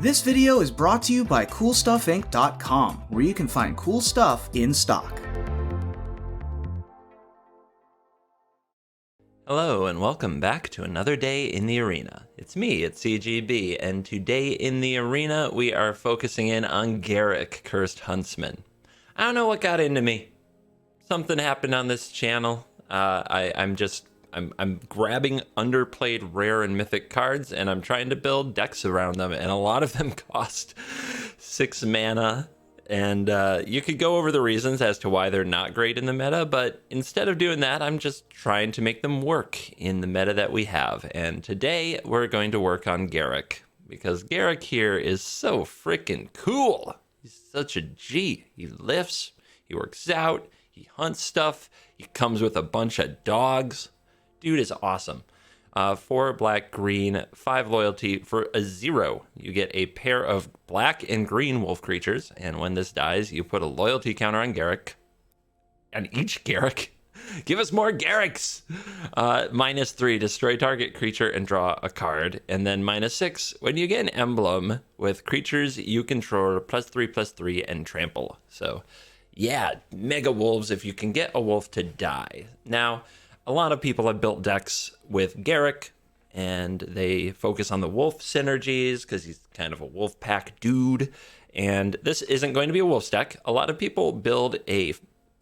This video is brought to you by CoolStuffInc.com, where you can find cool stuff in stock. Hello and welcome back to another day in the arena. It's me, it's CGB, and today in the arena we are focusing in on Gar-Ruk, Cursed Huntsman. I don't know what got into me. Something happened on this channel. I'm grabbing underplayed rare and mythic cards and I'm trying to build decks around them, and a lot of them cost 6 mana. And you could go over the reasons as to why they're not great in the meta, but instead of doing that, I'm just trying to make them work in the meta that we have. And today we're going to work on Gar-Ruk, because Gar-Ruk here is so freaking cool. He's such a G. He lifts, he works out, he hunts stuff, he comes with a bunch of dogs. Dude is awesome. 4 black, green, 5 loyalty. For a 0, you get a pair of black and green wolf creatures, and when this dies, you put a loyalty counter on Gar-Ruk. And each Gar-Ruk, give us more Gar-Ruks! -3, destroy target creature and draw a card. And then -6, when you get an emblem with creatures you control, +3/+3 and trample. So yeah, mega wolves if you can get a wolf to die. Now, a lot of people have built decks with Gar-Ruk, and they focus on the wolf synergies because he's kind of a wolf pack dude. And this isn't going to be a wolf deck. A lot of people build a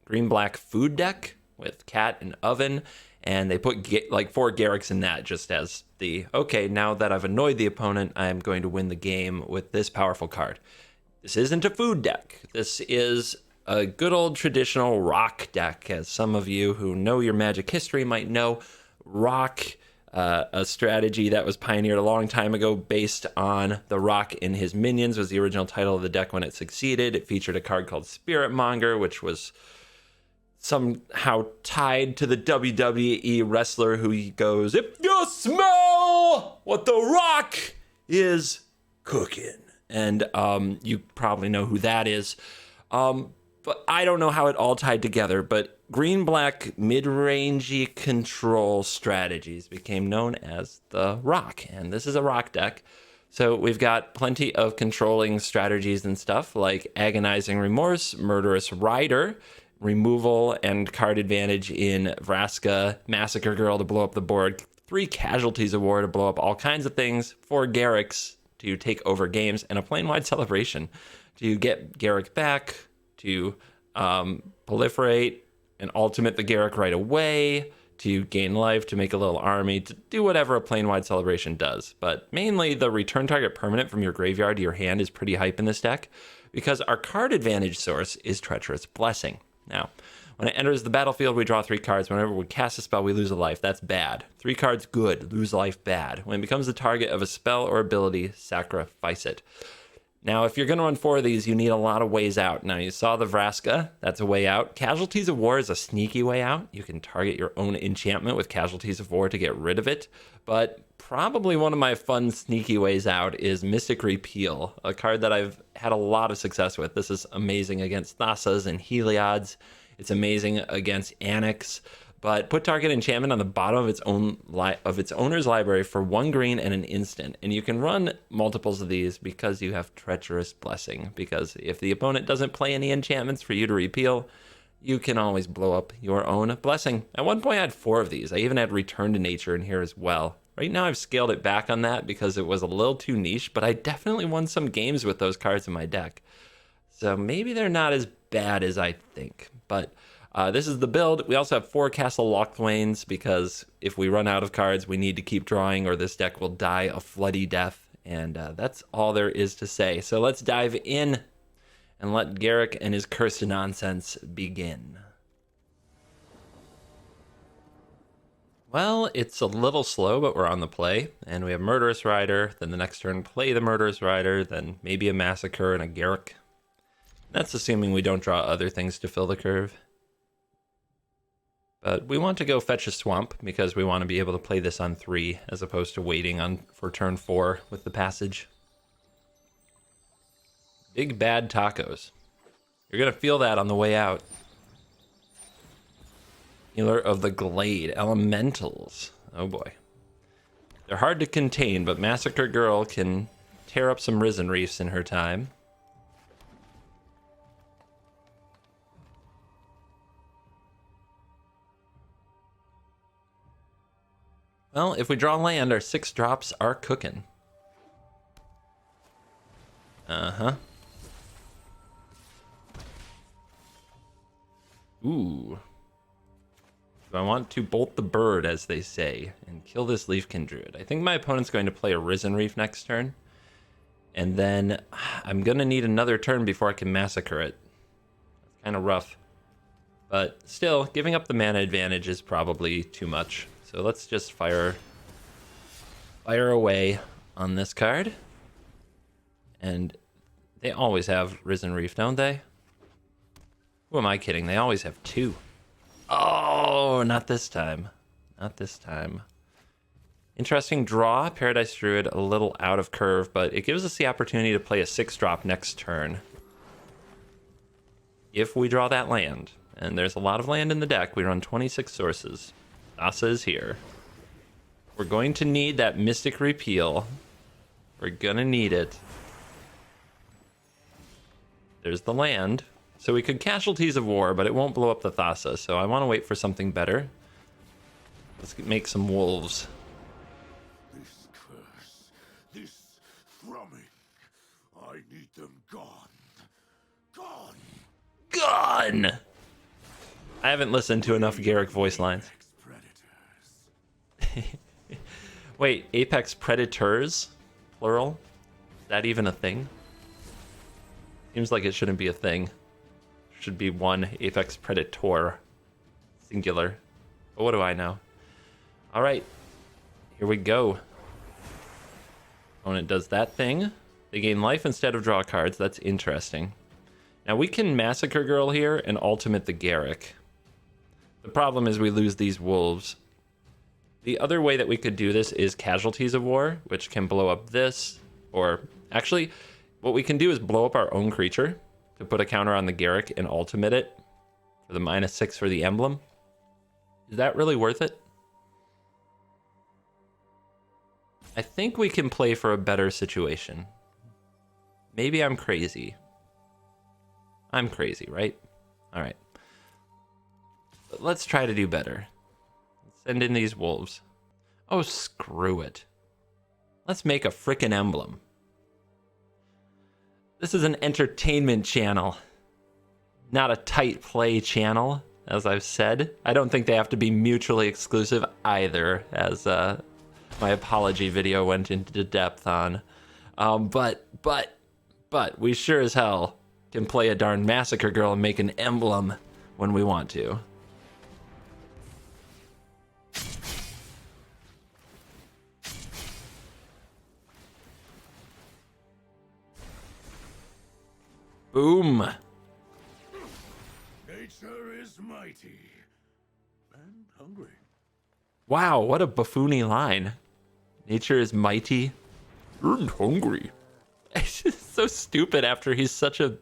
green-black food deck with cat and oven, and they put like 4 Gar-Ruks in that just as the, okay, now that I've annoyed the opponent, I'm going to win the game with this powerful card. This isn't a food deck. This is a good old traditional rock deck, as some of you who know your Magic history might know. Rock, a strategy that was pioneered a long time ago based on the Rock and his minions, was the original title of the deck when it succeeded. It featured a card called Spirit Monger, which was somehow tied to the WWE wrestler who goes, "If you smell what the Rock is cooking." And you probably know who that is. But I don't know how it all tied together, but green-black mid-rangey control strategies became known as the Rock, and this is a Rock deck. So we've got plenty of controlling strategies and stuff like Agonizing Remorse, Murderous Rider, removal and card advantage in Vraska, Massacre Girl to blow up the board, 3 Casualties of War to blow up all kinds of things, 4 Gar-Ruks to take over games, and a Plane-Wide Celebration to get Gar-Ruk back, to proliferate and ultimate the Gar-Ruk right away, to gain life, to make a little army, to do whatever a Plane-Wide Celebration does. But mainly the return target permanent from your graveyard to your hand is pretty hype in this deck, because our card advantage source is Treacherous Blessing. Now, when it enters the battlefield, we draw 3 cards. Whenever we cast a spell, we lose a life. That's bad. 3 cards, good. Lose life, bad. When it becomes the target of a spell or ability, sacrifice it. Now, if you're going to run 4 of these, you need a lot of ways out. Now, you saw the Vraska. That's a way out. Casualties of War is a sneaky way out. You can target your own enchantment with Casualties of War to get rid of it. But probably one of my fun, sneaky ways out is Mystic Repeal, a card that I've had a lot of success with. This is amazing against Thassa's and Heliod's. It's amazing against Annex. But put target enchantment on the bottom of its owner's library for 1 green and an instant. And you can run multiples of these because you have Treacherous Blessing. Because if the opponent doesn't play any enchantments for you to repeal, you can always blow up your own blessing. At one point I had 4 of these. I even had Return to Nature in here as well. Right now I've scaled it back on that because it was a little too niche, but I definitely won some games with those cards in my deck. So maybe they're not as bad as I think. But this is the build. We also have 4 Castle Locthwains, because if we run out of cards, we need to keep drawing or this deck will die a floody death. And that's all there is to say. So let's dive in and let Gar-Ruk and his cursed nonsense begin. Well, it's a little slow, but we're on the play. And we have Murderous Rider, then the next turn play the Murderous Rider, then maybe a Massacre and a Gar-Ruk. That's assuming we don't draw other things to fill the curve. But we want to go fetch a swamp because we want to be able to play this on 3 as opposed to waiting for turn 4 with the passage. Big bad tacos. You're going to feel that on the way out. Healer of the Glade. Elementals. Oh boy. They're hard to contain, but Massacre Girl can tear up some Risen Reefs in her time. Well, if we draw land, our 6 drops are cooking. Uh-huh. Ooh. So I want to bolt the bird, as they say, and kill this Leafkin Druid. I think my opponent's going to play a Risen Reef next turn. And then I'm going to need another turn before I can massacre it. It's kind of rough. But still, giving up the mana advantage is probably too much. So let's just fire away on this card. And they always have Risen Reef, don't they? Who am I kidding? They always have 2. Oh, not this time. Not this time. Interesting draw. Paradise Druid a little out of curve, but it gives us the opportunity to play a 6-drop next turn. If we draw that land. And there's a lot of land in the deck. We run 26 sources. Thassa is here. We're going to need that Mystic Repeal. We're gonna need it. There's the land. So we could Casualties of War, but it won't blow up the Thassa. So I want to wait for something better. Let's make some wolves. This curse, this thrumming, I need them gone. Gone! Gone! I haven't listened to enough Gar-Ruk voice lines. Wait, Apex Predators? Plural? Is that even a thing? Seems like it shouldn't be a thing. Should be one Apex Predator. Singular. But what do I know? Alright. Here we go. Opponent does that thing. They gain life instead of draw cards. That's interesting. Now we can Massacre Girl here and ultimate the Gar-Ruk. The problem is we lose these wolves. The other way that we could do this is Casualties of War, which can blow up this. Or actually, what we can do is blow up our own creature to put a counter on the Gar-Ruk and ultimate it for the -6 for the emblem. Is that really worth it? I think we can play for a better situation. Maybe I'm crazy. I'm crazy, right? All right. But let's try to do better. Let's send in these wolves. Oh, screw it. Let's make a frickin' emblem. This is an entertainment channel, not a tight play channel, as I've said. I don't think they have to be mutually exclusive either, as my apology video went into depth on. But we sure as hell can play a darn Massacre Girl and make an emblem when we want to. Boom. Nature is mighty and hungry. Wow, what a buffoony line. Nature is mighty and hungry. It's just so stupid after he's such a,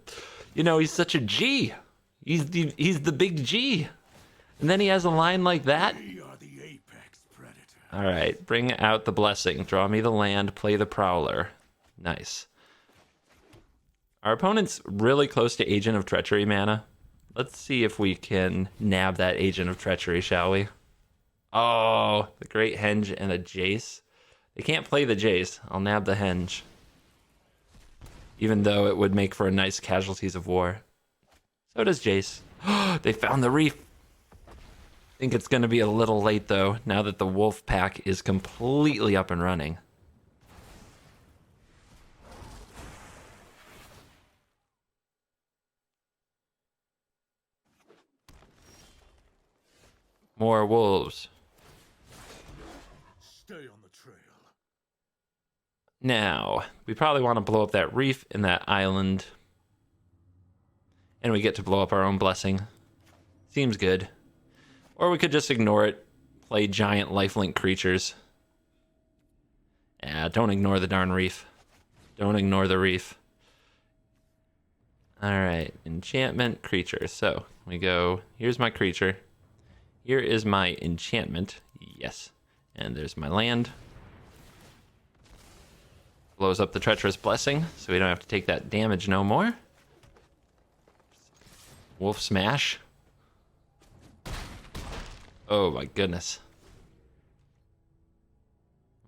he's such a G. He's the big G. And then he has a line like that. We are the apex predator. All right, bring out the blessing. Draw me the land, play the prowler. Nice. Our opponent's really close to Agent of Treachery mana. Let's see if we can nab that Agent of Treachery, shall we? Oh, the Great Henge and a Jace. They can't play the Jace. I'll nab the Henge. Even though it would make for a nice Casualties of War. So does Jace. They found the reef. I think it's going to be a little late, though, now that the wolf pack is completely up and running. More wolves. Stay on the trail. Now, we probably want to blow up that reef in that island. And we get to blow up our own blessing. Seems good. Or we could just ignore it. Play giant lifelink creatures. Yeah, don't ignore the darn reef. Don't ignore the reef. Alright, enchantment, creature. So, we go, here's my creature. Here is my enchantment. Yes. And there's my land. Blows up the Treacherous Blessing, so we don't have to take that damage no more. Wolf Smash. Oh my goodness.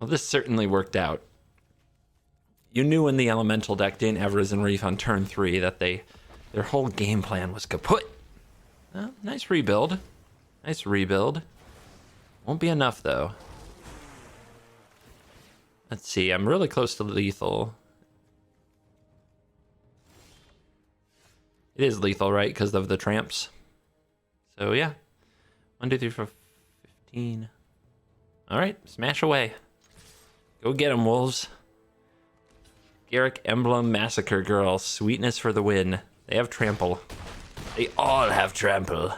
Well, this certainly worked out. You knew when the Elemental deck didn't have Risen Reef on turn 3 that their whole game plan was kaput. Well, nice rebuild. Nice rebuild. Won't be enough, though. Let's see, I'm really close to lethal. It is lethal, right? Because of the tramps. So, yeah. 1, 2, 3, 4, 15. Alright, smash away. Go get 'em, wolves. Gar-Ruk Emblem Massacre Girl. Sweetness for the win. They have trample. They all have trample.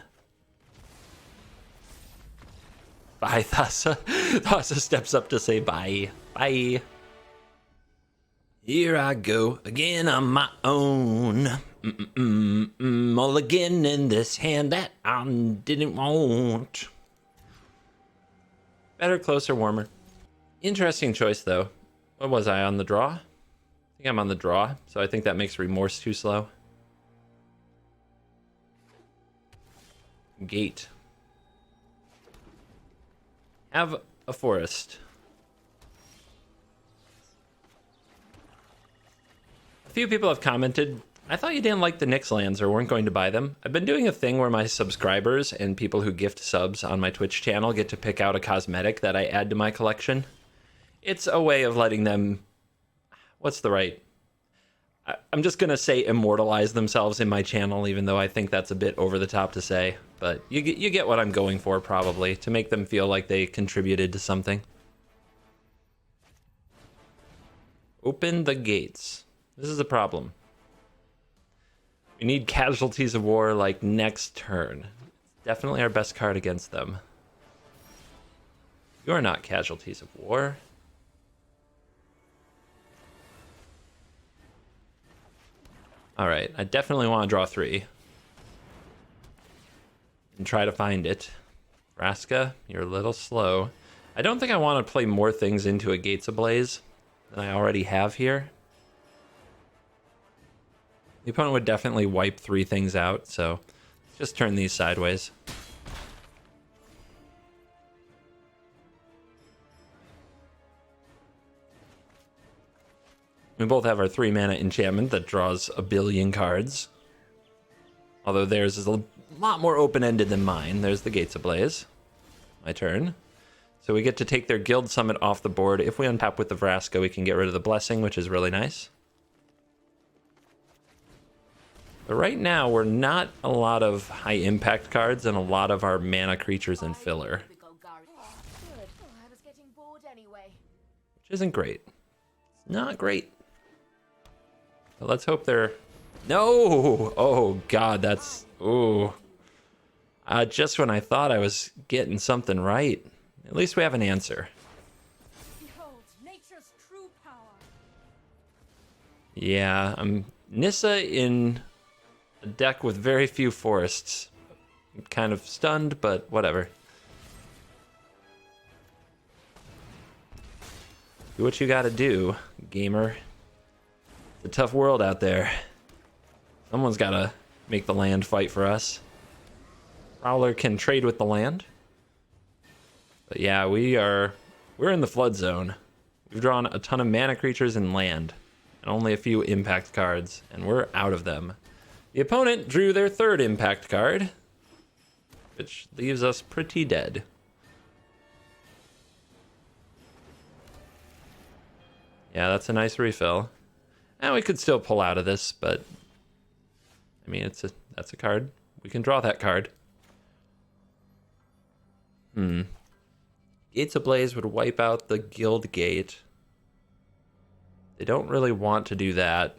Bye, Thassa. Thassa steps up to say bye. Bye. Here I go again on my own. Mulligan in this hand that I didn't want. Better, closer, warmer. Interesting choice, though. What was I on the draw? I think I'm on the draw, so I think that makes Remorse too slow. Gate. Have a forest. A few people have commented, I thought you didn't like the Nyx lands or weren't going to buy them. I've been doing a thing where my subscribers and people who gift subs on my Twitch channel get to pick out a cosmetic that I add to my collection. It's a way of letting them, what's the right? I'm just going to say immortalize themselves in my channel, even though I think that's a bit over the top to say. But you get what I'm going for, probably, to make them feel like they contributed to something. Open the gates. This is a problem. We need Casualties of War, like, next turn. It's definitely our best card against them. You are not Casualties of War. Alright, I definitely want to draw 3. And try to find it. Vraska, you're a little slow. I don't think I want to play more things into a Gates Ablaze than I already have here. The opponent would definitely wipe 3 things out, so just turn these sideways. We both have our 3 mana enchantment that draws a billion cards. Although theirs is a lot more open-ended than mine. There's the Gates Ablaze. My turn. So we get to take their Guild Summit off the board. If we untap with the Vraska, we can get rid of the Blessing, which is really nice. But right now, we're not a lot of high-impact cards and a lot of our mana creatures and filler. Which isn't great. It's not great. But let's hope they're... No! Oh, God, that's... Ooh. Just when I thought I was getting something right. At least we have an answer. Behold, nature's true power. Yeah, I'm Nissa in a deck with very few forests. I'm kind of stunned, but whatever. Do what you gotta do, gamer. It's a tough world out there. Someone's gotta make the land fight for us. Prowler can trade with the land. But yeah, we're in the flood zone. We've drawn a ton of mana creatures and land, and only a few impact cards, and we're out of them. The opponent drew their 3rd impact card, which leaves us pretty dead. Yeah, that's a nice refill. And we could still pull out of this, but I mean, that's a card. We can draw that card. Gates Ablaze would wipe out the Guild Gate. They don't really want to do that.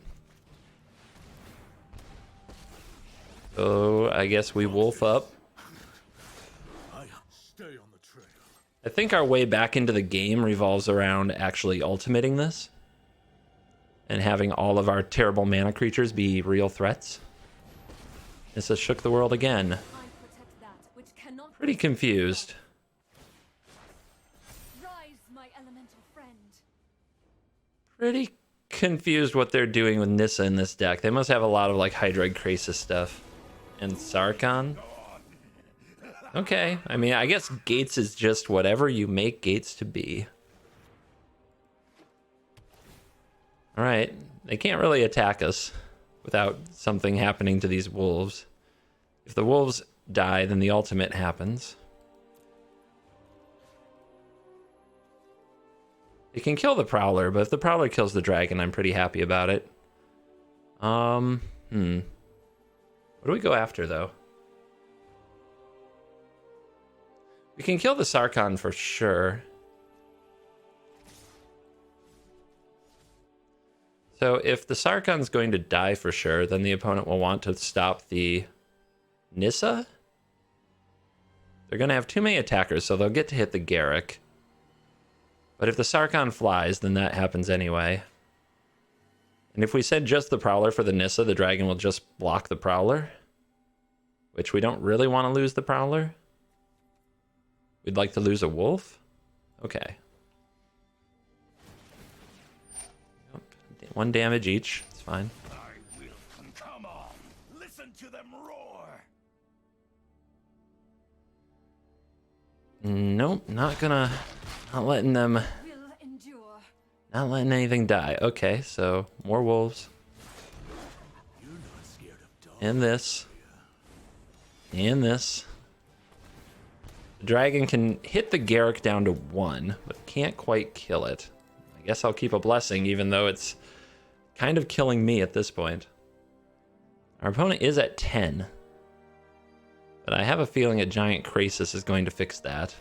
So I guess we wolf up. Stay on the trail. I think our way back into the game revolves around actually ultimating this. And having all of our terrible mana creatures be real threats. This has shook the world again. Pretty confused. Rise, my elemental friend. confused what they're doing with Nissa in this deck. They must have a lot of like Hydroid Krasis stuff. And Sarkhan. Okay, I mean, I guess Gates is just whatever you make Gates to be. All right, they can't really attack us without something happening to these wolves. If the wolves die, then the ultimate happens. It can kill the Prowler, but if the Prowler kills the dragon, I'm pretty happy about it. What do we go after, though? We can kill the Sarkhan for sure. So if the Sarkhan's going to die for sure, then the opponent will want to stop the Nissa. They're going to have too many attackers, so they'll get to hit the Gar-Ruk. But if the Sarkhan flies, then that happens anyway. And if we send just the Prowler for the Nissa, the dragon will just block the Prowler. Which we don't really want to lose the Prowler. We'd like to lose a wolf? Okay. One damage each. It's fine. I will. Come on. Listen to them roar. Nope, not letting them, Will endure. not letting anything die. Okay, so more wolves. You're not scared of dogs. And this. And this. The dragon can hit the Gar-Ruk down to 1, but can't quite kill it. I guess I'll keep a blessing, even though it's kind of killing me at this point. Our opponent is at 10. But I have a feeling a giant Krasis is going to fix that.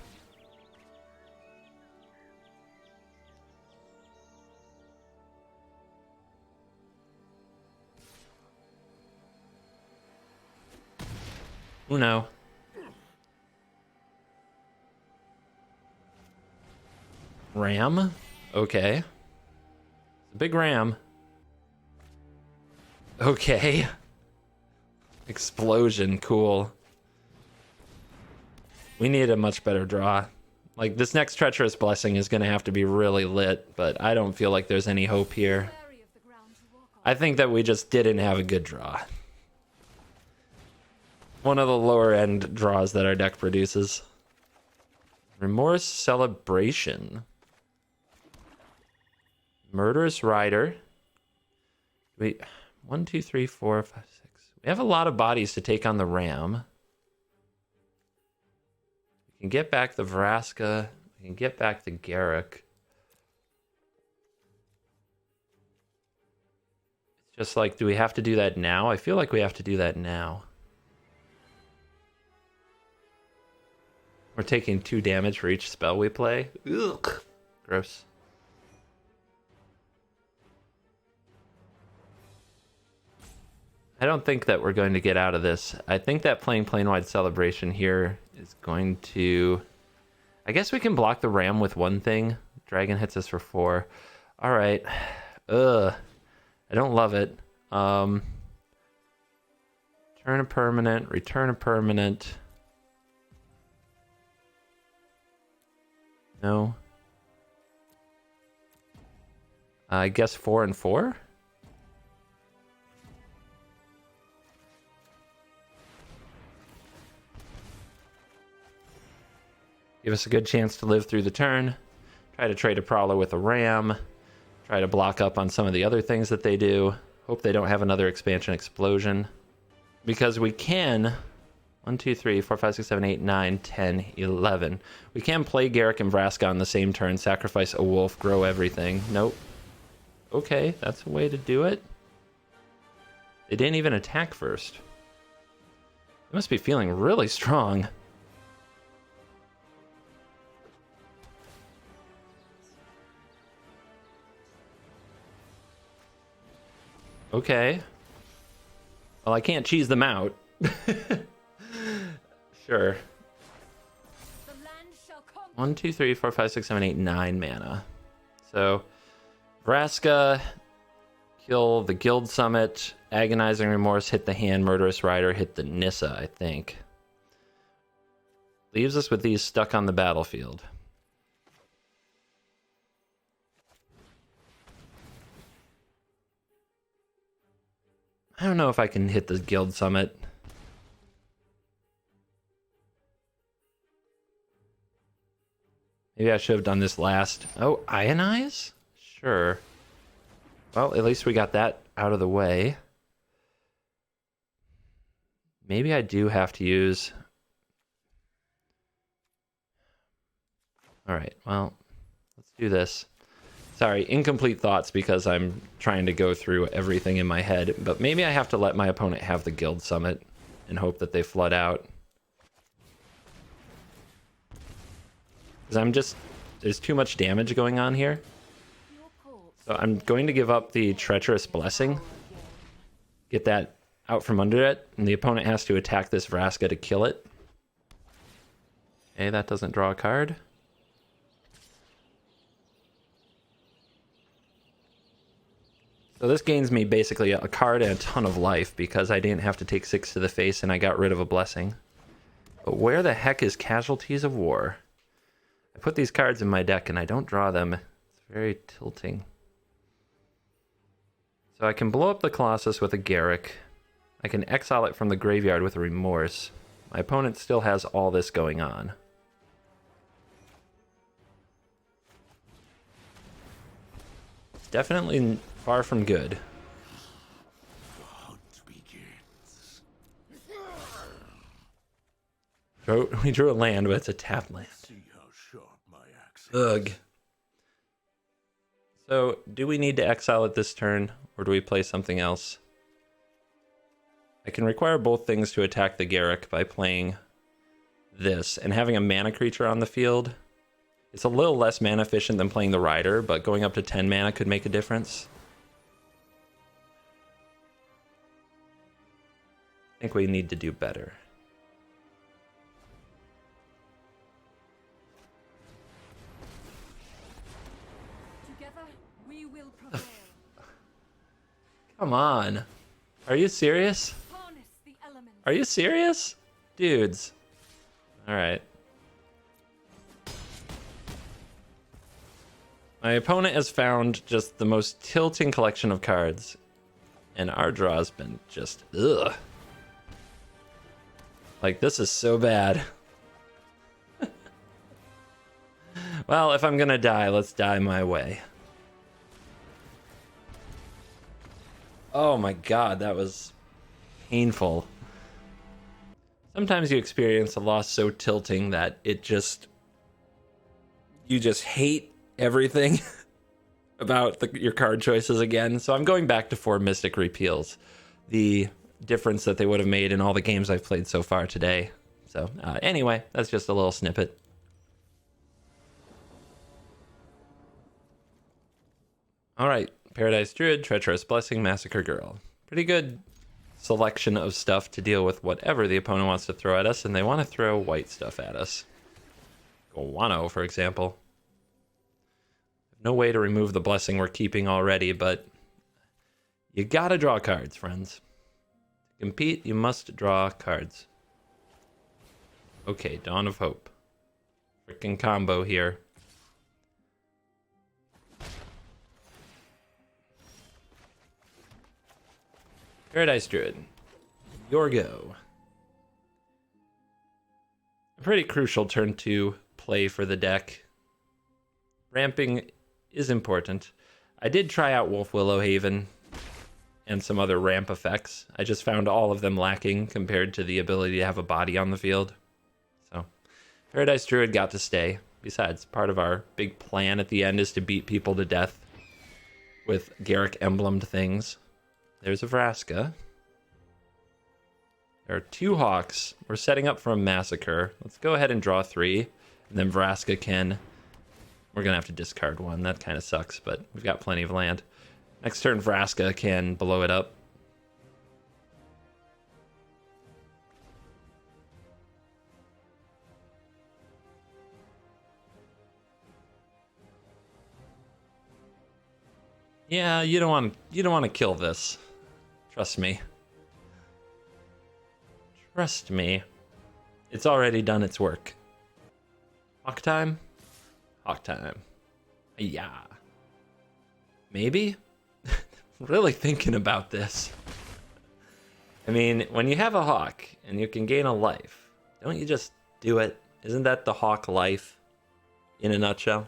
Uno. Ram? Okay. It's a big ram. Okay. Explosion, cool. We need a much better draw. Like, this next Treacherous Blessing is going to have to be really lit, but I don't feel like there's any hope here. Wary of the ground you walk on. I think that we just didn't have a good draw. One of the lower end draws that our deck produces. Remorse Celebration. Murderous Rider. Wait, 1, 2, 3, 4, 5, 6. We have a lot of bodies to take on the Ram. We can get back the Vraska. We can get back the Gar-Ruk. It's just like, do we have to do that now? I feel like we have to do that now. We're taking 2 damage for each spell we play. Ugh. Gross. I don't think that we're going to get out of this. I think that playing Plane-Wide Celebration here is going to... I guess we can block the Ram with one thing. Dragon hits us for 4. All right. Ugh. I don't love it. Turn a permanent. Return a permanent. No. I guess 4 and 4? Give us a good chance to live through the turn. Try to trade a Prowler with a Ram. Try to block up on some of the other things that they do. Hope they don't have another expansion explosion. Because we can... 1, 2, 3, 4, 5, 6, 7, 8, 9, 10, 11. We can play Gar-Ruk and Vraska on the same turn, sacrifice a wolf, grow everything. Nope. Okay, that's a way to do it. They didn't even attack first. They must be feeling really strong. Okay. Well, I can't cheese them out. Sure. The land shall come. 1, 2, 3, 4, 5, 6, 7, 8, 9 mana. So, Vraska, kill the Guild Summit, Agonizing Remorse, hit the hand, Murderous Rider, hit the Nissa, I think. Leaves us with these stuck on the battlefield. I don't know if I can hit the guild summit. Maybe I should have done this last. Oh, ionize? Sure. Well, at least we got that out of the way. Maybe I do have to use... Alright, well, let's do this. Sorry, incomplete thoughts because I'm trying to go through everything in my head, but maybe I have to let my opponent have the guild summit and hope that they flood out. Because I'm just... There's too much damage going on here. So I'm going to give up the Treacherous Blessing. Get that out from under it, and the opponent has to attack this Vraska to kill it. Okay, that doesn't draw a card. So this gains me basically a card and a ton of life because I didn't have to take 6 to the face and I got rid of a blessing. But where the heck is Casualties of War? I put these cards in my deck and I don't draw them. It's very tilting. So I can blow up the Colossus with a Gar-Ruk. I can exile it from the graveyard with a Remorse. My opponent still has all this going on. It's definitely far from good. We drew a land, but it's a tapped land. Ugh. So, do we need to exile it this turn, or do we play something else? I can require both things to attack the Gar-Ruk by playing this, and having a mana creature on the field. It's a little less mana efficient than playing the Rider, but going up to 10 mana could make a difference. I think we need to do better. Together, we will prevail. Come on. Are you serious? Harness the elements. Are you serious? Dudes. Alright. My opponent has found just the most tilting collection of cards. And our draw's been just ugh. Like, this is so bad. Well, if I'm gonna die, let's die my way. Oh my god, that was painful. Sometimes you experience a loss so tilting that it just... You just hate everything about your card choices again. So I'm going back to 4 Mystic Repeals. The difference that they would have made in all the games I've played so far today. So anyway, that's just a little snippet. All right, Paradise Druid, Treacherous Blessing, Massacre Girl. Pretty good selection of stuff to deal with whatever the opponent wants to throw at us, and they want to throw white stuff at us. Guano, for example. No way to remove the blessing we're keeping already, but you gotta draw cards, friends. To compete, you must draw cards. Okay, Dawn of Hope. Freaking combo here. Paradise Druid. Your go. A pretty crucial turn to play for the deck. Ramping is important. I did try out Wolf Willow Haven and some other ramp effects. I just found all of them lacking compared to the ability to have a body on the field. So, Paradise Druid got to stay. Besides, part of our big plan at the end is to beat people to death with Gar-Ruk emblemed things. There's a Vraska. There are 2 Hawks. We're setting up for a Massacre. Let's go ahead and draw 3. And then Vraska can... We're going to have to discard 1. That kind of sucks, but we've got plenty of land. Next turn, Vraska can blow it up. Yeah, you don't want to kill this. Trust me. Trust me. It's already done its work. Hawk time? Hawk time. Yeah. Maybe? Really thinking about this. I mean, when you have a hawk and you can gain a life, don't you just do it? Isn't that the hawk life in a nutshell?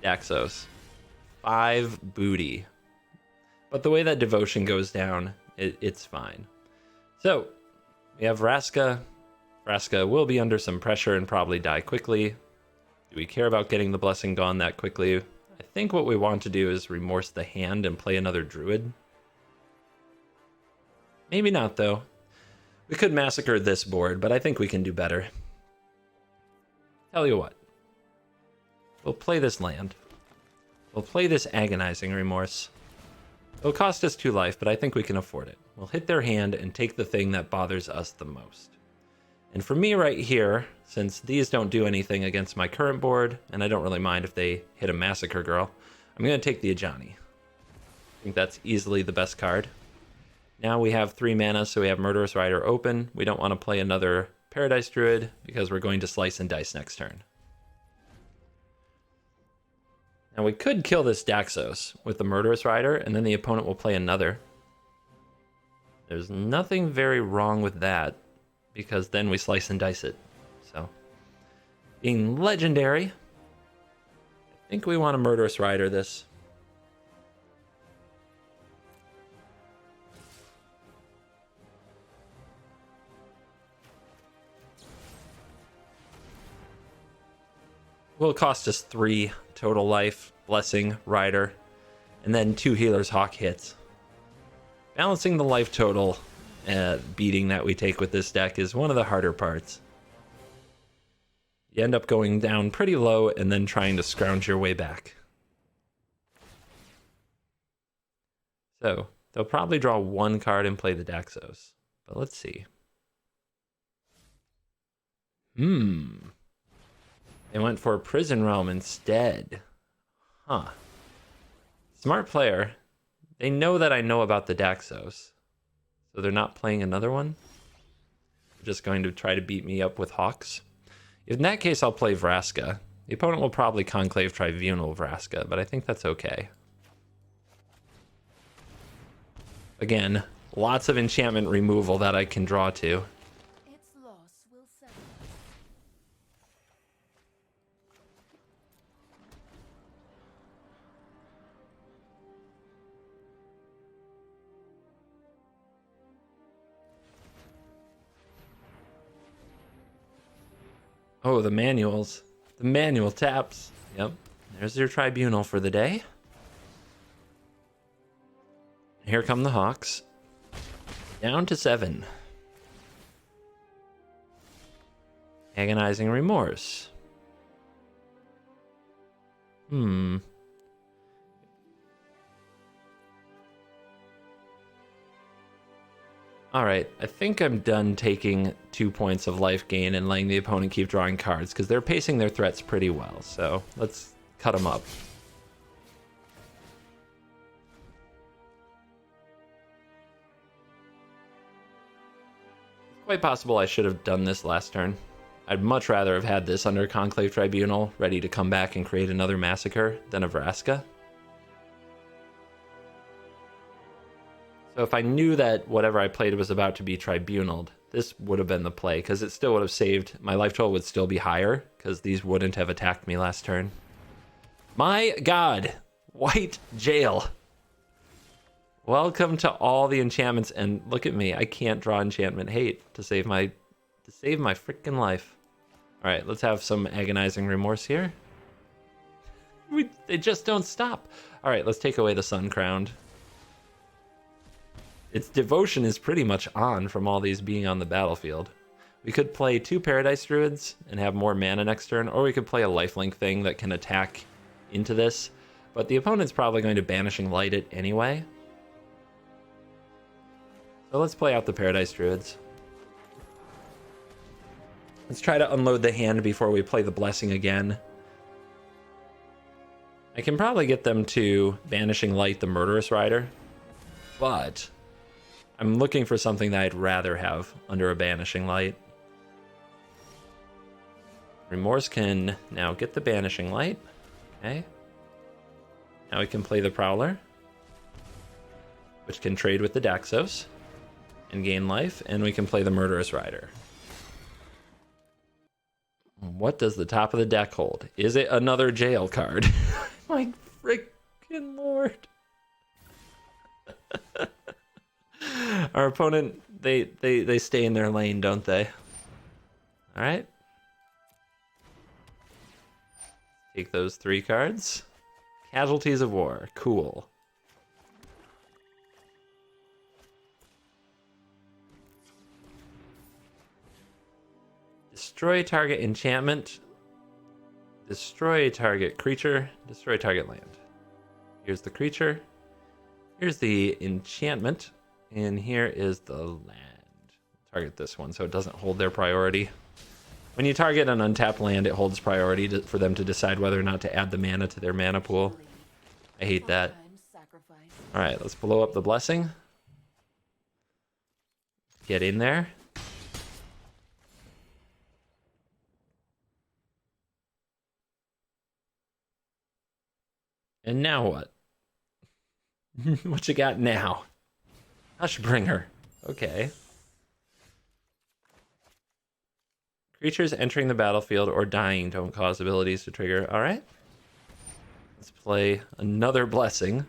Daxos. 5 booty. But the way that devotion goes down, it's fine. So, we have Vraska. Vraska will be under some pressure and probably die quickly. Do we care about getting the blessing gone that quickly? I think what we want to do is remorse the hand and play another druid. Maybe not, though. We could massacre this board, but I think we can do better. Tell you what. We'll play this land. We'll play this agonizing remorse. It'll cost us 2 life, but I think we can afford it. We'll hit their hand and take the thing that bothers us the most. And for me right here, since these don't do anything against my current board, and I don't really mind if they hit a Massacre Girl, I'm going to take the Ajani. I think that's easily the best card. Now we have 3 mana, so we have Murderous Rider open. We don't want to play another Paradise Druid, because we're going to slice and dice next turn. Now we could kill this Daxos with the Murderous Rider, and then the opponent will play another. There's nothing very wrong with that, because then we slice and dice it. So, being legendary, I think we want to Murderous Rider this. Will cost us 3 total life, Blessing, Rider, and then 2 Healer's Hawk hits. Balancing the life total beating that we take with this deck is one of the harder parts. You end up going down pretty low and then trying to scrounge your way back. So, they'll probably draw 1 card and play the Daxos. But let's see. They went for Prison Realm instead. Huh. Smart player. They know that I know about the Daxos. So they're not playing another one? They're just going to try to beat me up with Hawks? In that case, I'll play Vraska. The opponent will probably Conclave Tribunal Vraska, but I think that's okay. Again, lots of enchantment removal that I can draw to. Its loss will settle. Oh, the manuals. The manual taps. Yep. There's your tribunal for the day. Here come the Hawks. Down to 7. Agonizing Remorse. Alright, I think I'm done taking 2 points of life gain and letting the opponent keep drawing cards, because they're pacing their threats pretty well, so let's cut them up. It's quite possible I should have done this last turn. I'd much rather have had this under Conclave Tribunal, ready to come back and create another Massacre, than a Vraska. So if I knew that whatever I played was about to be tribunaled, this would have been the play, because it still would have saved. My life total would still be higher, because these wouldn't have attacked me last turn. My god! White Jail! Welcome to all the enchantments, and look at me, I can't draw enchantment hate to save my freaking life. Alright, let's have some agonizing remorse here. They just don't stop. Alright, let's take away the Sun Crowned. Its devotion is pretty much on from all these being on the battlefield. We could play 2 Paradise Druids and have more mana next turn, or we could play a lifelink thing that can attack into this, but the opponent's probably going to Banishing Light it anyway. So let's play out the Paradise Druids. Let's try to unload the hand before we play the Blessing again. I can probably get them to Banishing Light the Murderous Rider, but I'm looking for something that I'd rather have under a Banishing Light. Remorse can now get the Banishing Light. Okay. Now we can play the Prowler. which can trade with the Daxos and gain life, and we can play the Murderous Rider. What does the top of the deck hold? Is it another jail card? My freaking lord. Our opponent, they stay in their lane, don't they? All right. Take those 3 cards. Casualties of War. Cool. Destroy target enchantment. Destroy target creature. Destroy target land. Here's the creature. Here's the enchantment. And here is the land. Target this one so it doesn't hold their priority. When you target an untapped land, it holds priority for them to decide whether or not to add the mana to their mana pool. I hate that. Alright, let's blow up the blessing. Get in there. And now what? What you got now? Hushbringer. Okay. Creatures entering the battlefield or dying don't cause abilities to trigger. All right. Let's play another blessing.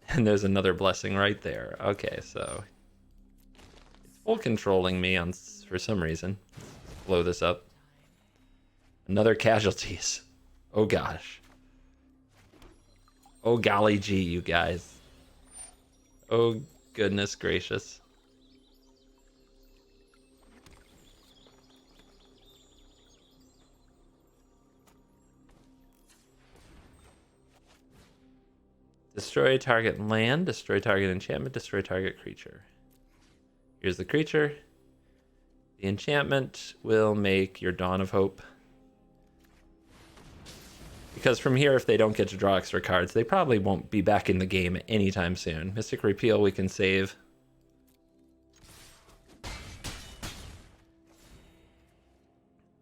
And there's another blessing right there. Okay, so it's full controlling me for some reason. Let's blow this up. Another casualties. Oh gosh. Oh golly gee, you guys. Oh goodness gracious. Destroy target land, destroy target enchantment, destroy target creature. Here's the creature. The enchantment will make your Dawn of Hope. Because from here, if they don't get to draw extra cards, they probably won't be back in the game anytime soon. Mystic Repeal we can save.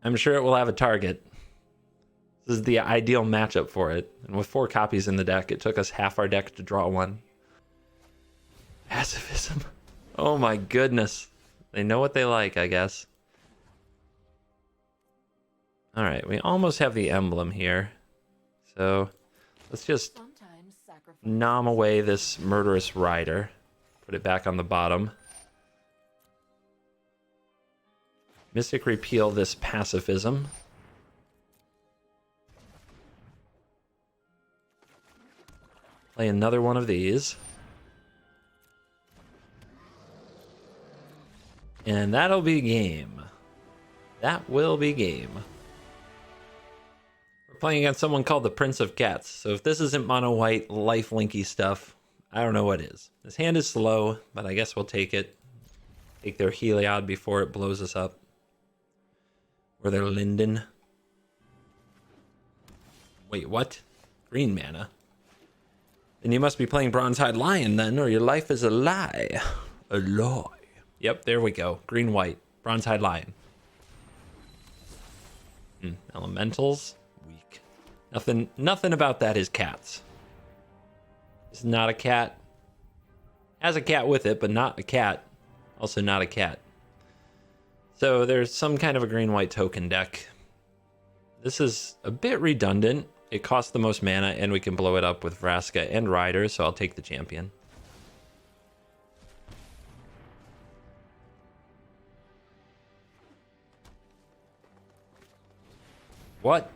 I'm sure it will have a target. This is the ideal matchup for it. And with 4 copies in the deck, it took us half our deck to draw one. Pacifism. Oh my goodness. They know what they like, I guess. Alright, we almost have the emblem here. So let's just nom away this Murderous Rider. Put it back on the bottom. Mystic Repeal this Pacifism. Play another one of these. And that'll be game. That will be game. We're playing against someone called the Prince of Cats. So if this isn't mono white, lifelinky stuff, I don't know what is. This hand is slow, but I guess we'll take it. Take their Heliod before it blows us up. Or their Linden. Wait, what? Green mana? Then you must be playing Bronze-Hide Lion then, or your life is a lie. A lie. Yep, there we go. Green-white. Bronze-Hide Lion. Elementals? Weak. Nothing about that is cats. It's not a cat. Has a cat with it, but not a cat. Also not a cat. So there's some kind of a green-white token deck. This is a bit redundant. It costs the most mana, and we can blow it up with Vraska and Rider, so I'll take the champion. What?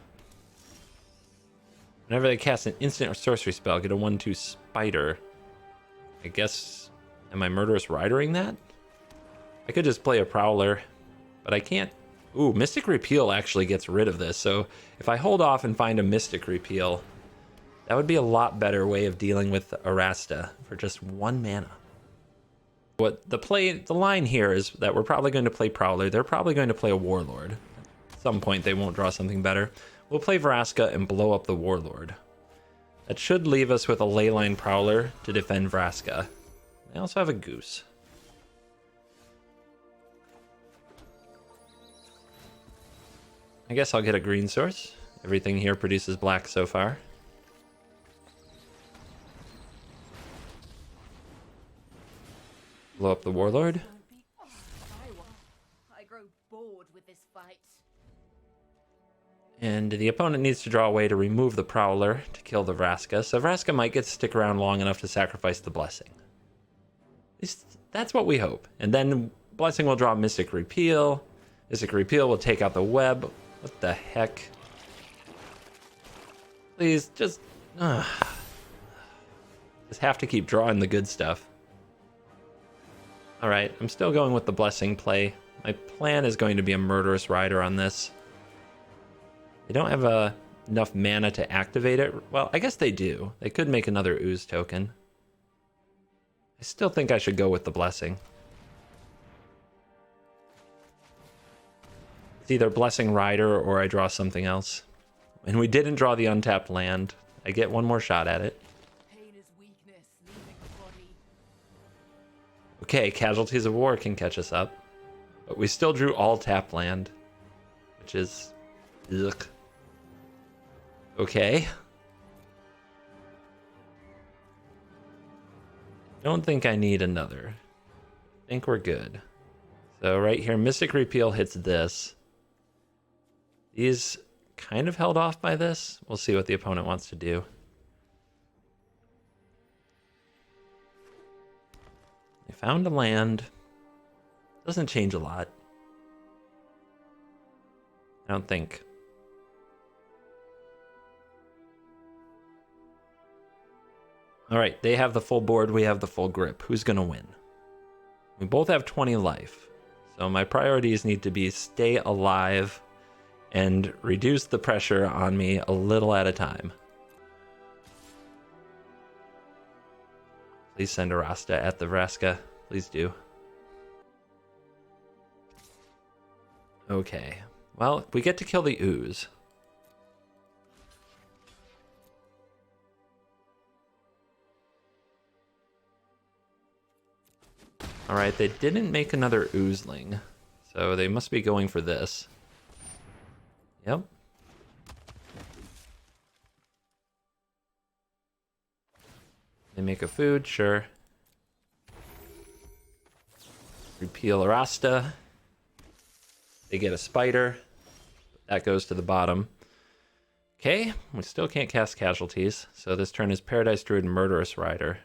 Whenever they cast an instant or sorcery spell, get a 1/2 spider. I guess, am I Murderous Ridering that? I could just play a Prowler, but I can't. Ooh, Mystic Repeal actually gets rid of this, so if I hold off and find a Mystic Repeal, that would be a lot better way of dealing with Arasta for just 1 mana. What the line here is that we're probably going to play Prowler. They're probably going to play a Warlord. At some point they won't draw something better. We'll play Vraska and blow up the Warlord. That should leave us with a Leyline Prowler to defend Vraska. They also have a Goose. I guess I'll get a green source. Everything here produces black so far. Blow up the Warlord. I grow bored with this fight. And the opponent needs to draw away to remove the Prowler to kill the Vraska, so Vraska might get to stick around long enough to sacrifice the Blessing. At least that's what we hope. And then Blessing will draw Mystic Repeal. Mystic Repeal will take out the web. What the heck? Please, just have to keep drawing the good stuff. Alright, I'm still going with the Blessing play. My plan is going to be a Murderous Rider on this. They don't have enough mana to activate it. Well, I guess they do. They could make another Ooze token. I still think I should go with the Blessing. It's either Blessing Rider or I draw something else. And we didn't draw the untapped land. I get one more shot at it. Pain is weakness, leaving the body. Okay, Casualties of War can catch us up. But we still drew all tapped land. Which is... ugh. Okay. Don't think I need another. I think we're good. So right here, Mystic Repeal hits this. These kind of held off by this. We'll see what the opponent wants to do. They found a land. Doesn't change a lot. I don't think. All right, they have the full board, we have the full grip. Who's going to win? We both have 20 life. So my priorities need to be stay alive and reduce the pressure on me a little at a time. Please send a Rasta at the Vraska. Please do. Okay. Well, we get to kill the Ooze. Alright, they didn't make another Oozeling, so they must be going for this. Yep. They make a food, sure. Repeal Arasta. They get a spider. That goes to the bottom. Okay, we still can't cast Casualties, so this turn is Paradise Druid and Murderous Rider.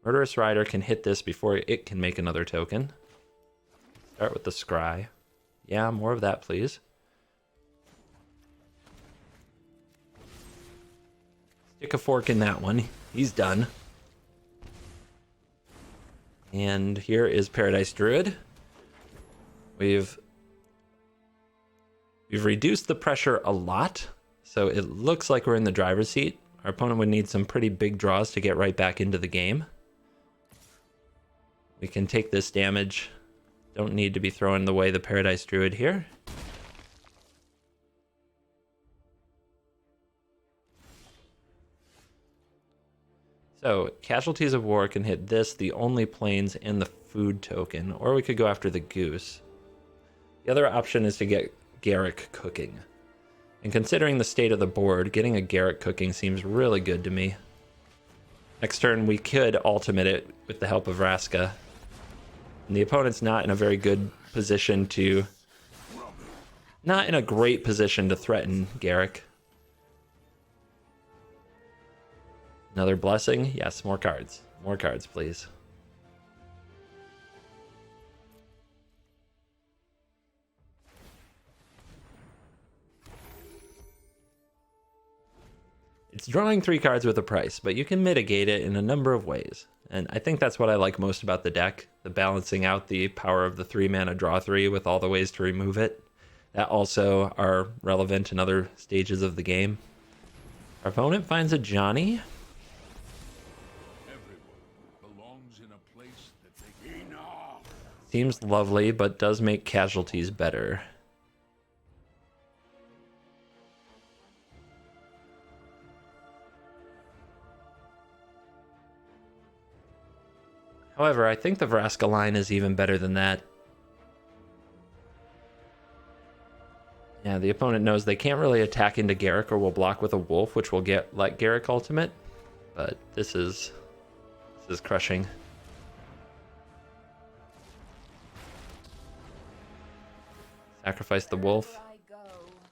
Murderous Rider can hit this before it can make another token. Start with the Scry. Yeah, more of that, please. Stick a fork in that one. He's done. And here is Paradise Druid. We've reduced the pressure a lot, so it looks like we're in the driver's seat. Our opponent would need some pretty big draws to get right back into the game. We can take this damage. Don't need to be throwing away the Paradise Druid here. So, Casualties of War can hit this, the only planes, and the food token, or we could go after the Goose. The other option is to get Gar-Ruk Cooking. And considering the state of the board, getting a Gar-Ruk Cooking seems really good to me. Next turn, we could ultimate it with the help of Vraska. And the opponent's not in a very good position to... not in a great position to threaten Gar-Ruk. Another Blessing? Yes, more cards. More cards, please. It's drawing 3 cards with a price, but you can mitigate it in a number of ways. And I think that's what I like most about the deck, the balancing out the power of the 3-mana draw 3 with all the ways to remove it, that also are relevant in other stages of the game. Our opponent finds a Johnny. Everyone belongs in a place that they... Enough! Seems lovely, but does make Casualties better. However, I think the Vraska line is even better than that. Yeah, the opponent knows they can't really attack into Gar-Ruk or will block with a Wolf, which will get like Gar-Ruk ultimate. But this is crushing. Sacrifice the wolf. Wherever I go,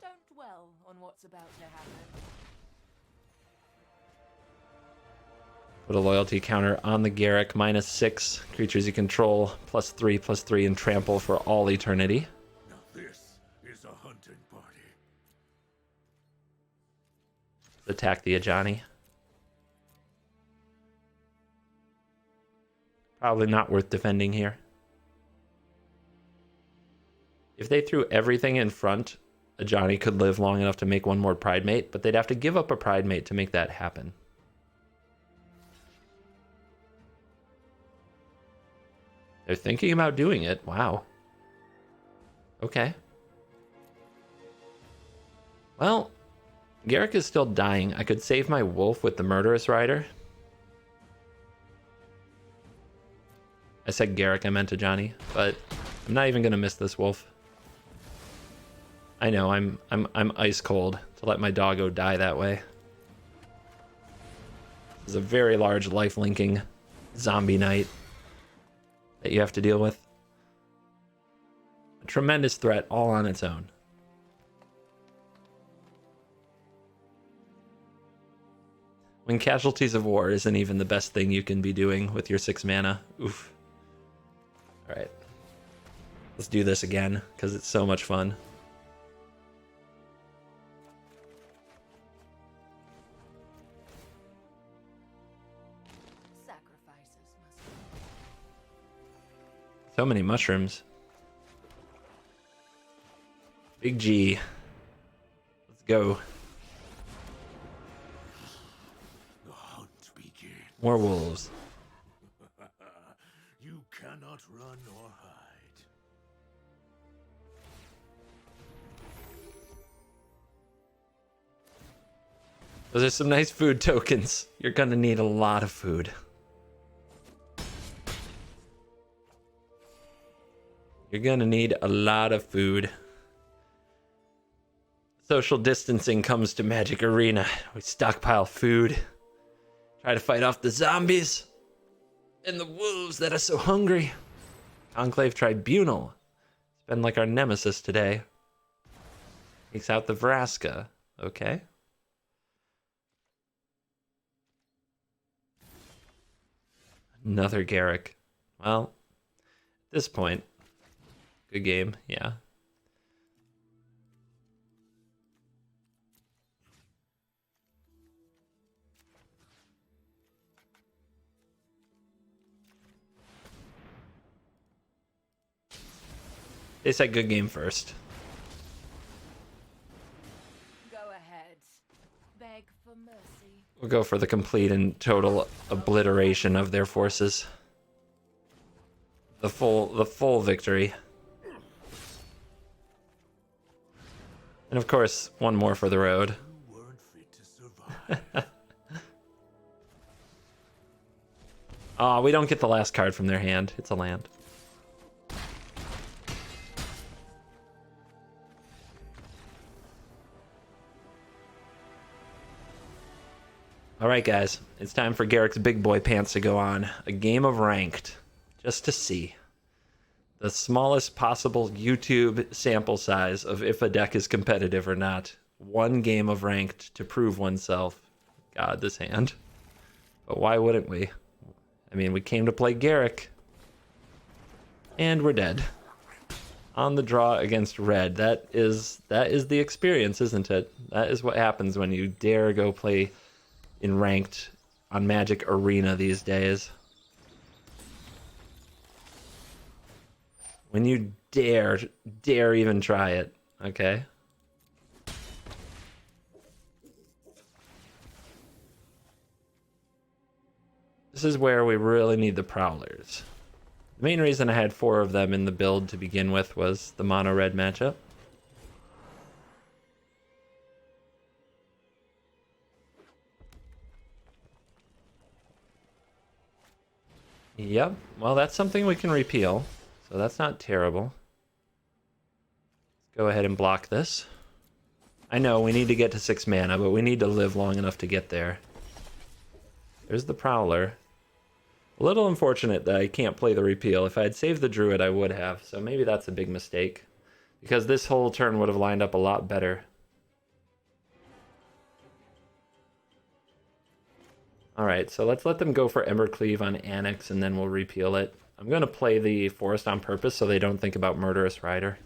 don't dwell on what's about to happen. Put a loyalty counter on the Gar-Ruk. -6 creatures you control. +3/+3 and trample for all eternity. Now this is a hunting party. Attack the Ajani. Probably not worth defending here. If they threw everything in front, Ajani could live long enough to make one more Pride Mate, but they'd have to give up a Pride Mate to make that happen. They're thinking about doing it. Wow. Okay. Well, Gar-Ruk is still dying. I could save my wolf with the Murderous Rider. I said Gar-Ruk, I meant Ajani, but I'm not even gonna miss this wolf. I know, I'm ice cold to let my doggo die that way. This is a very large life-linking zombie knight that you have to deal with. A tremendous threat all on its own. When Casualties of War isn't even the best thing you can be doing with your 6 mana. Oof. Alright. Let's do this again, because it's so much fun. Sacrifices must So many mushrooms. Big G. Let's go. The hunt begins. More wolves. You cannot run or hide. Those are some nice food tokens. You're gonna need a lot of food. You're gonna need a lot of food. Social distancing comes to Magic Arena. We stockpile food. Try to fight off the zombies. And the wolves that are so hungry. Conclave Tribunal. It's been like our nemesis today. Takes out the Vraska. Okay. Another Gar-Ruk. Well, at this point, good game, yeah. They said good game first. go ahead. Beg for mercy. We'll go for the complete and total obliteration of their forces. The full victory. And of course, one more for the road. You weren't fit to survive. Aw, we don't get the last card from their hand. It's a land. Alright guys, it's time for Gar-Ruk's big boy pants to go on. A game of ranked. Just to see. The smallest possible YouTube sample size of if a deck is competitive or not. One game of ranked to prove oneself. God, this hand. But why wouldn't we? I mean, we came to play Gar-Ruk. And we're dead. On the draw against red. That is the experience, isn't it? That is what happens when you dare go play in ranked on Magic Arena these days. When you dare even try it, okay? This is where we really need the Prowlers. The main reason I had 4 of them in the build to begin with was the mono red matchup. Yep, well that's something we can repeal, so that's not terrible. Let's go ahead and block this. I know we need to get to 6 mana, but we need to live long enough to get there. There's the Prowler. A little unfortunate that I can't play the repeal. If I had saved the Druid, I would have, so maybe that's a big mistake. because this whole turn would have lined up a lot better. Alright, so let's let them go for Embercleave on Annex, and then we'll repeal it. I'm going to play the Forest on purpose so they don't think about Murderous Rider.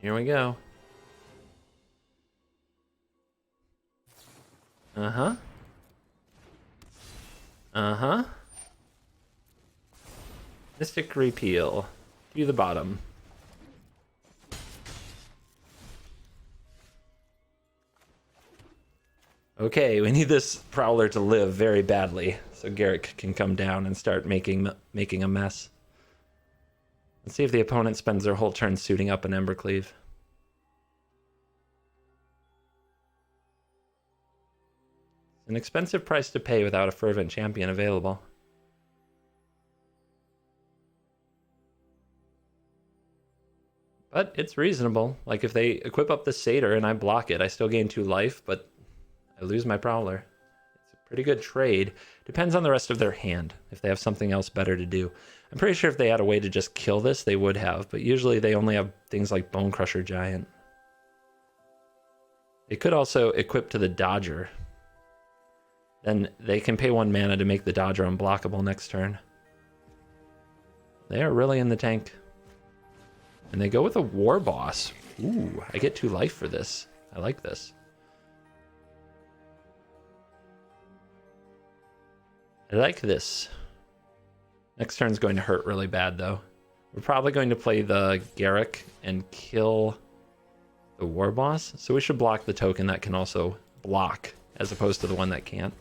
Here we go. Uh-huh. Uh-huh. Mystic Repeal. To the bottom. Okay, we need this Prowler to live very badly, so Gar-Ruk can come down and start making a mess. Let's see if the opponent spends their whole turn suiting up an Embercleave. It's an expensive price to pay without a Fervent Champion available. But it's reasonable. Like, if they equip up the Satyr and I block it, I still gain 2 life, but I lose my Prowler. It's a pretty good trade. Depends on the rest of their hand, if they have something else better to do. I'm pretty sure if they had a way to just kill this, they would have, but usually they only have things like Bone Crusher Giant. They could also equip to the Dodger. Then they can pay 1 mana to make the Dodger unblockable next turn. They are really in the tank. And they go with a War Boss. Ooh, I get 2 life for this. I like this. I like this. Next turn's going to hurt really bad, though. We're probably going to play the Gar-Ruk and kill the War Boss. So we should block the token that can also block, as opposed to the one that can't.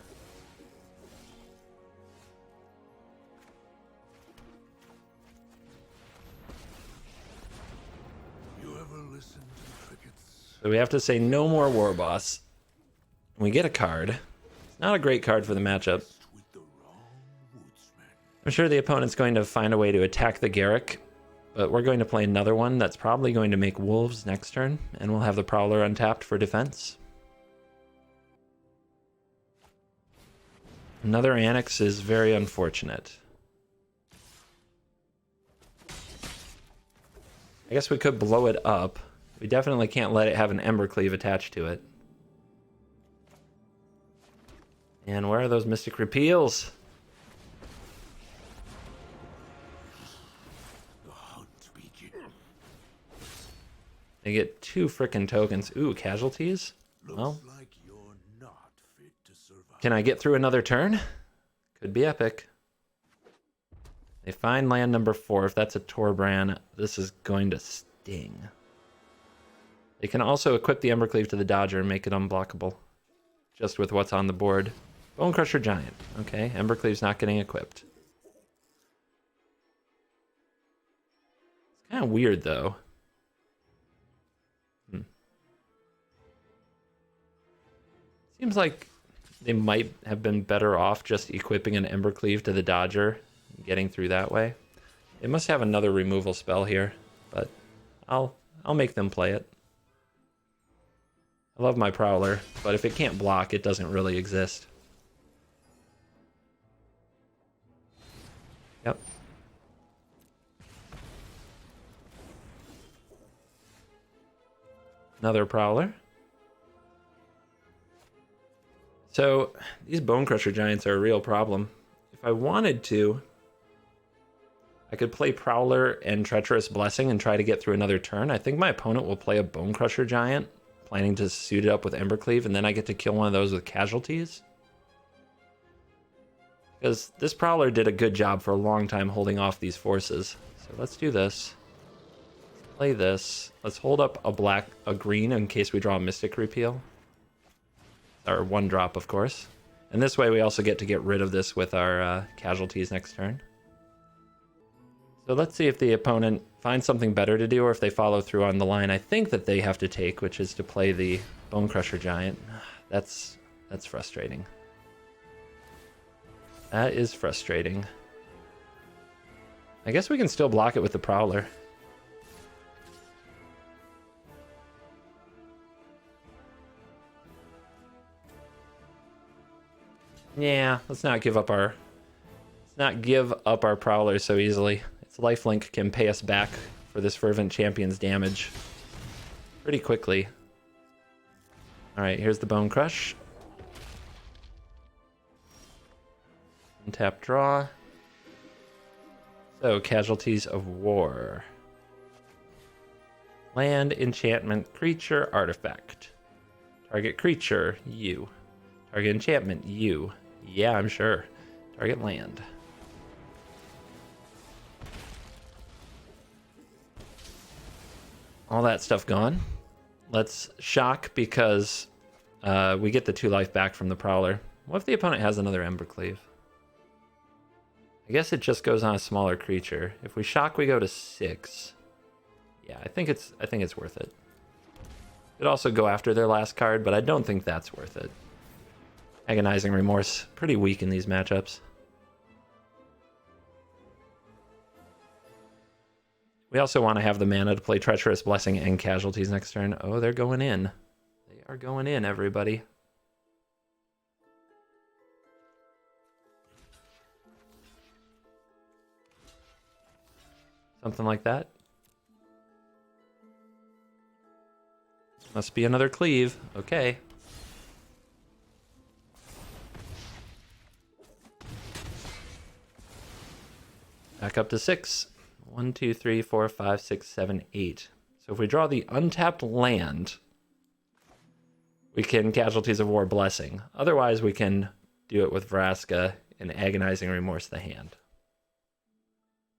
You ever listen to crickets? So we have to say no more War Boss. We get a card. It's not a great card for the matchup. With the wrong woodsman. I'm sure the opponent's going to find a way to attack the Gar-Ruk, but we're going to play another one that's probably going to make Wolves next turn, and we'll have the Prowler untapped for defense. Another Annex is very unfortunate. I guess we could blow it up. We definitely can't let it have an Embercleave attached to it. And where are those Mystic Repeals? The hunt begins. They get 2 frickin' tokens. Ooh, casualties? Well, Looks like you're not fit to survive. can I get through another turn? Could be epic. They find land number 4. If that's a Torbran, this is going to sting. They can also equip the Embercleave to the Dodger and make it unblockable. Just with what's on the board. Bone Crusher Giant. Okay, Embercleave's not getting equipped. It's kind of weird, though. Seems like they might have been better off just equipping an Embercleave to the Dodger and getting through that way. They must have another removal spell here, but I'll make them play it. I love my Prowler, but if it can't block, it doesn't really exist. Yep. Another Prowler. So, these Bone Crusher Giants are a real problem. If I wanted to, I could play Prowler and Treacherous Blessing and try to get through another turn. I think my opponent will play a Bone Crusher Giant, planning to suit it up with Embercleave, and then I get to kill one of those with casualties. Because this Prowler did a good job for a long time holding off these forces. So let's do this. Play this. Let's hold up a green in case we draw a Mystic Repeal. Or 1-drop, of course. And this way we also get to get rid of this with our casualties next turn. So let's see if the opponent finds something better to do or if they follow through on the line I think that they have to take, which is to play the Bone Crusher Giant. That's frustrating. That is frustrating. I guess we can still block it with the Prowler. Yeah, let's not give up our prowler so easily. Its lifelink can pay us back for this fervent champion's damage pretty quickly. All right, here's the Bone Crush. Untap draw. So, casualties of war. Land, enchantment, creature, artifact. Target creature, you. Target enchantment, you. Yeah, I'm sure. Target land. All that stuff gone. Let's shock because we get the 2 life back from the Prowler. What if the opponent has another Embercleave? I guess it just goes on a smaller creature. If we shock, we go to 6. Yeah, I think it's worth it. Could also go after their last card, but I don't think that's worth it. Agonizing Remorse, pretty weak in these matchups. We also want to have the mana to play Treacherous Blessing and Casualties next turn. Oh, they're going in. They are going in, everybody. Something like that. Must be another cleave. Okay. Back up to 6. 1, 2, 3, 4, 5, 6, 7, 8. So if we draw the untapped land, we can Casualties of War Blessing. Otherwise, we can do it with Vraska and Agonizing Remorse the hand.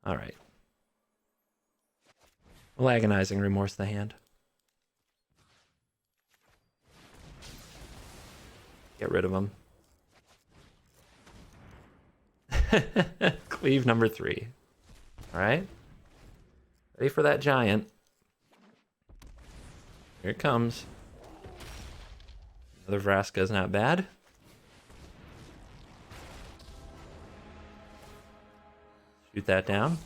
All right. We'll Agonizing Remorse the hand. Get rid of them. Cleave number 3. All right. Ready for that giant. Here it comes. Another Vraska is not bad. Shoot that down.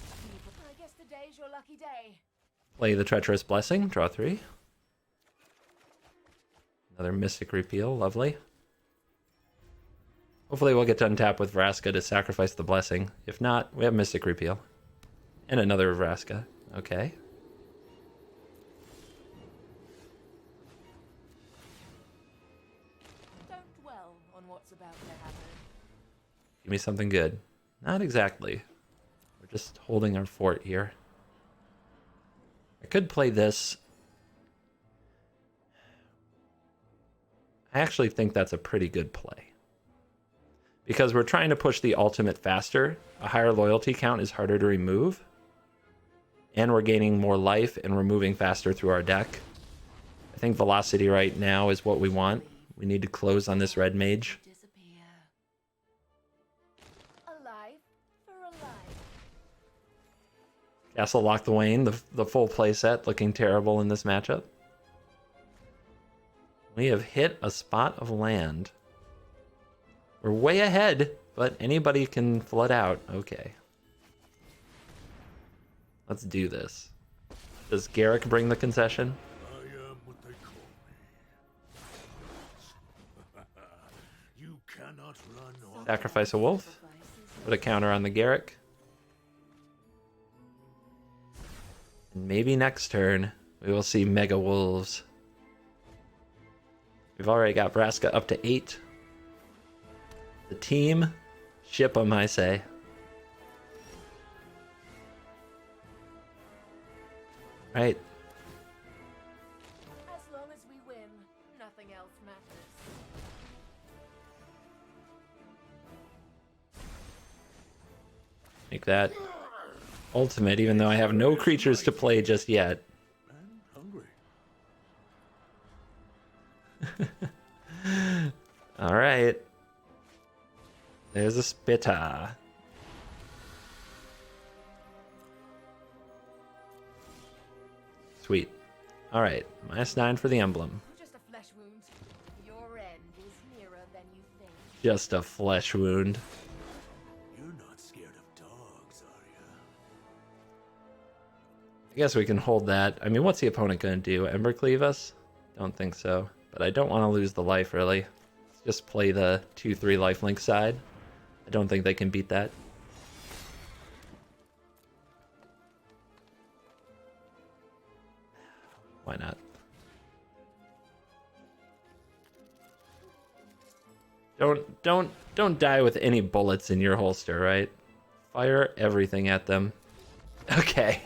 I guess today's your lucky day. Play the Treacherous Blessing. Draw 3. Another Mystic Repeal. Lovely. Hopefully we'll get to untap with Vraska to sacrifice the Blessing. If not, we have Mystic Repeal. And another Vraska. Okay. Don't dwell on what's about to happen. Give me something good. Not exactly. We're just holding our fort here. I could play this. I actually think that's a pretty good play. Because we're trying to push the ultimate faster. A higher loyalty count is harder to remove. And we're gaining more life and we're moving faster through our deck. I think velocity right now is what we want. We need to close on this red mage. Disappear. Alive for alive. Castle Lock the Wane, the full playset, looking terrible in this matchup. We have hit a spot of land. We're way ahead, but anybody can flood out. Okay. Let's do this. Does Gar-Ruk bring the concession? I am what they call me. You cannot run or Sacrifice a wolf. Put a counter on the Gar-Ruk. And maybe next turn, we will see Mega Wolves. We've already got Vraska up to 8. The team, ship them, I say. Right. As long as we win, nothing else matters. Make that ultimate, even though I have no creatures to play just yet. and hungry. All right. There's a Spitta. Sweet. All right. -9 for the emblem. Just a flesh wound. Your end is nearer than you think. Just a flesh wound. You're not scared of dogs, are you? I guess we can hold that. I mean, what's the opponent going to do? Embercleave us? Don't think so. But I don't want to lose the life, really. Let's Just play the 2/3 lifelink side. I don't think they can beat that. Why not? Don't die with any bullets in your holster, right? Fire everything at them. Okay.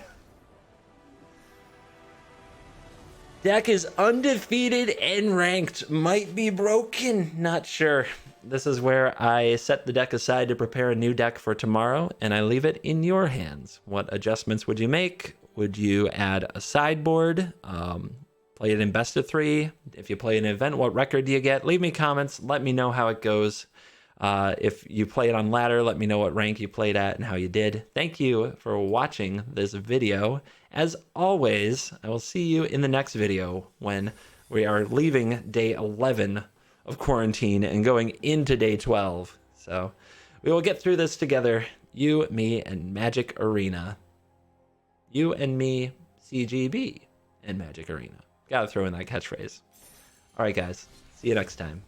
Deck is undefeated and ranked. Might be broken. Not sure. This is where I set the deck aside to prepare a new deck for tomorrow, and I leave it in your hands. What adjustments would you make? Would you add a sideboard? Play it in best of 3? If you play an event, what record do you get? Leave me comments. Let me know how it goes. If you play it on ladder, let me know what rank you played at and how you did. Thank you for watching this video. As always, I will see you in the next video when we are leaving day 11 of quarantine and going into day 12. So we will get through this together. You, me, and Magic Arena. You and me, CGB, and Magic Arena. Gotta throw in that catchphrase. All right, guys. See you next time.